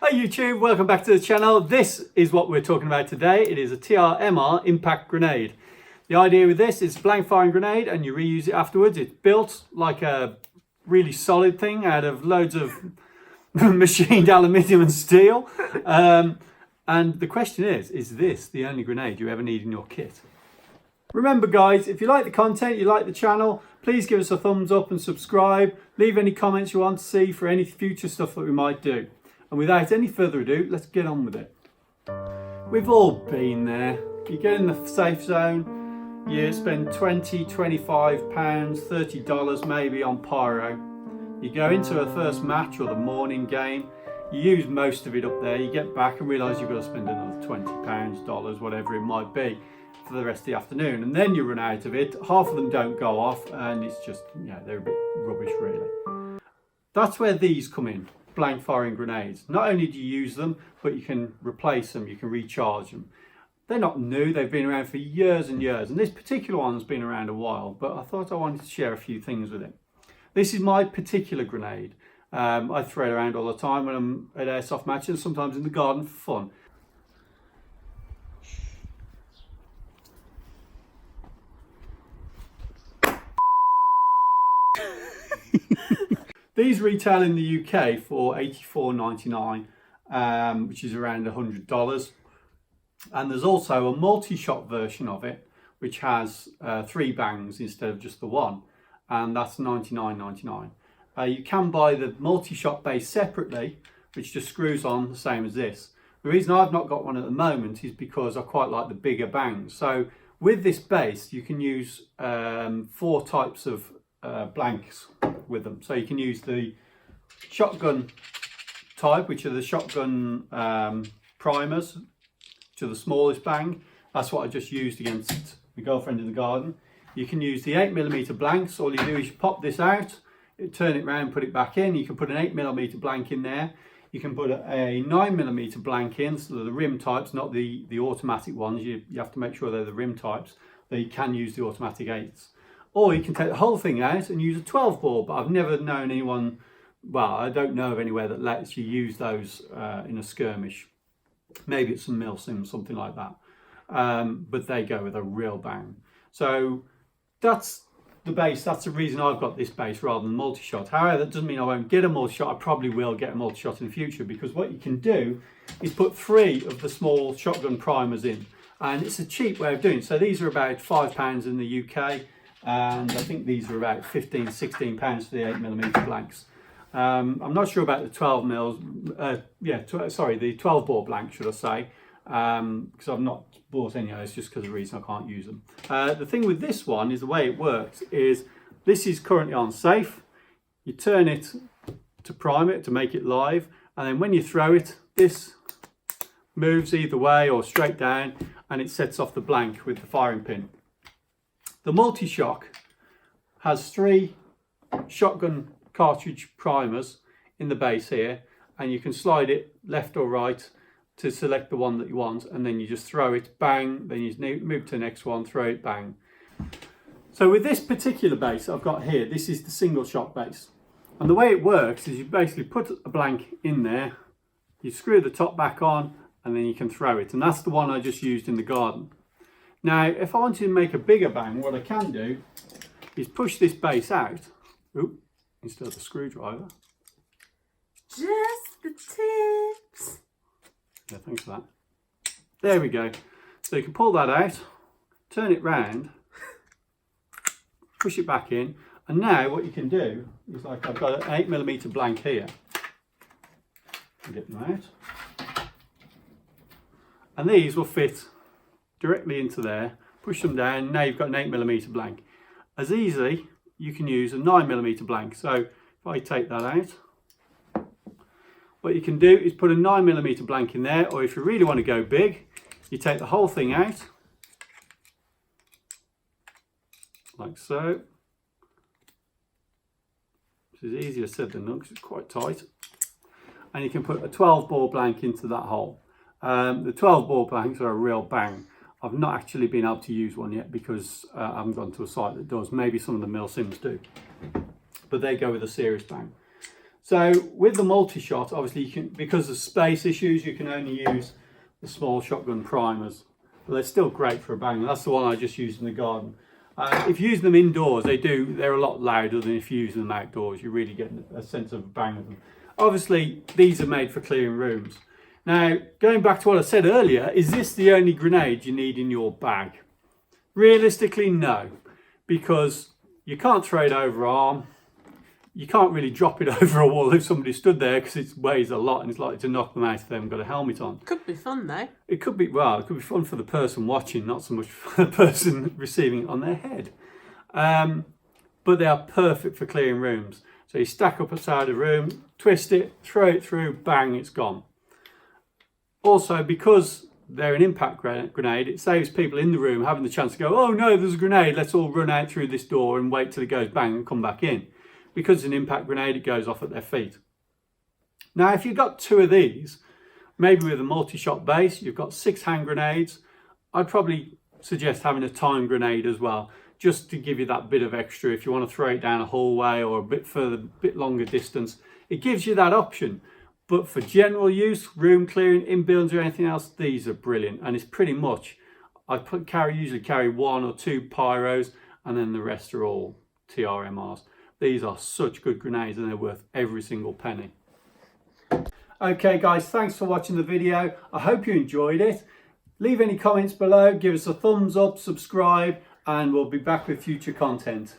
Hi YouTube, welcome back to the channel. This is what we're talking about today. It is a TRMR impact grenade. The idea with this is a blank firing grenade and you reuse it afterwards. It's built like a really solid thing out of loads of machined aluminium and steel. And the question is this the only grenade you ever need in your kit? Remember guys, if you like the content, you like the channel, please give us a thumbs up and subscribe. Leave any comments you want to see for any future stuff that we might do. And without any further ado, let's get on with it. We've all been there. You get in the safe zone, you spend 20, 25 pounds, $30 maybe on pyro. You go into a first match or the morning game, you use most of it up there, you get back and realise you've got to spend another 20 pounds, dollars, whatever it might be for the rest of the afternoon, and then you run out of it. Half of them don't go off and it's just, they're a bit rubbish really. That's where these come in. Blank firing grenades. Not only do you use them, but you can replace them, you can recharge them. They're not new, they've been around for years and years, and this particular one's been around a while, but I thought I wanted to share a few things with it. This is my particular grenade. I throw it around all the time when I'm at airsoft matches, sometimes in the garden for fun. These retail in the UK for $84.99, which is around $100. And there's also a multi-shot version of it, which has 3 bangs instead of just the one, and that's $99.99. You can buy the multi-shot base separately, which just screws on the same as this. The reason I've not got one at the moment is because I quite like the bigger bangs. So with this base, you can use 4 types of blanks with them. So you can use the shotgun type, which are the shotgun primers, to the smallest bang. That's what I just used against my girlfriend in the garden. You can use the 8mm blanks. All you do is you pop this out, turn it around, put it back in. You can put an 8mm blank in there. You can put a 9mm blank in, so the rim types, not the automatic ones. You have to make sure they're the rim types. That you can use the automatic 8s. Or you can take the whole thing out and use a 12 bore, but I've never known anyone, well, I don't know of anywhere that lets you use those in a skirmish. Maybe it's some Milsim, something like that. But they go with a real bang. So that's the base, that's the reason I've got this base rather than multi-shot. However, that doesn't mean I won't get a multi-shot. I probably will get a multi-shot in the future, because what you can do is put 3 of the small shotgun primers in. And it's a cheap way of doing it. So these are about £5 in the UK. And I think these are about 15, 16 pounds for the 8mm blanks. I'm not sure about the 12 mils, the 12 bore blank, should I say, because I've not bought any of those just because of the reason I can't use them. The thing with this one is the way it works is this is currently on safe. You turn it to prime it, to make it live, and then when you throw it, this moves either way or straight down, and it sets off the blank with the firing pin. The multi-shock has 3 shotgun cartridge primers in the base here, and you can slide it left or right to select the one that you want, and then you just throw it, bang, then you move to the next one, throw it, bang. So with this particular base I've got here, this is the single shot base. And the way it works is you basically put a blank in there, you screw the top back on, and then you can throw it. And that's the one I just used in the garden. Now, if I wanted to make a bigger bang, what I can do is push this base out, instead of the screwdriver. Just the tips. Yeah, thanks for that. There we go. So you can pull that out, turn it round, push it back in, and now what you can do is, like, I've got an 8mm blank here. Get them out. And these will fit directly into there, push them down, now you've got an 8mm blank. As easily, you can use a 9mm blank. So if I take that out, what you can do is put a 9mm blank in there, or if you really want to go big, you take the whole thing out, like so. This is easier said than done because it's quite tight. And you can put a 12 bore blank into that hole. The 12 bore blanks are a real bang. I've not actually been able to use one yet because I haven't gone to a site that does. Maybe some of the Milsims do, but they go with a serious bang. So with the multi-shot, obviously you can, because of space issues, you can only use the small shotgun primers, but they're still great for a banger. That's the one I just used in the garden. If you use them indoors, they're a lot louder than if you use them outdoors. You really get a sense of a bang with them. Obviously, these are made for clearing rooms. Now, going back to what I said earlier, is this the only grenade you need in your bag? Realistically, no, because you can't throw it over arm. You can't really drop it over a wall if somebody stood there, because it weighs a lot and it's likely to knock them out if they haven't got a helmet on. Could be fun though. It could be, well, it could be fun for the person watching, not so much for the person receiving it on their head. But they are perfect for clearing rooms. So you stack up outside a room, twist it, throw it through, bang, it's gone. Also, because they're an impact grenade, it saves people in the room having the chance to go, oh no, there's a grenade, let's all run out through this door and wait till it goes bang and come back in. Because it's an impact grenade, it goes off at their feet. Now, if you've got 2 of these, maybe with a multi-shot base, you've got 6 hand grenades, I'd probably suggest having a time grenade as well, just to give you that bit of extra if you want to throw it down a hallway or a bit further, bit longer distance. It gives you that option. But for general use, room clearing, in buildings or anything else, these are brilliant. And it's pretty much, I usually carry 1 or 2 pyros, and then the rest are all TRMRs. These are such good grenades and they're worth every single penny. Okay guys, thanks for watching the video. I hope you enjoyed it. Leave any comments below, give us a thumbs up, subscribe, and we'll be back with future content.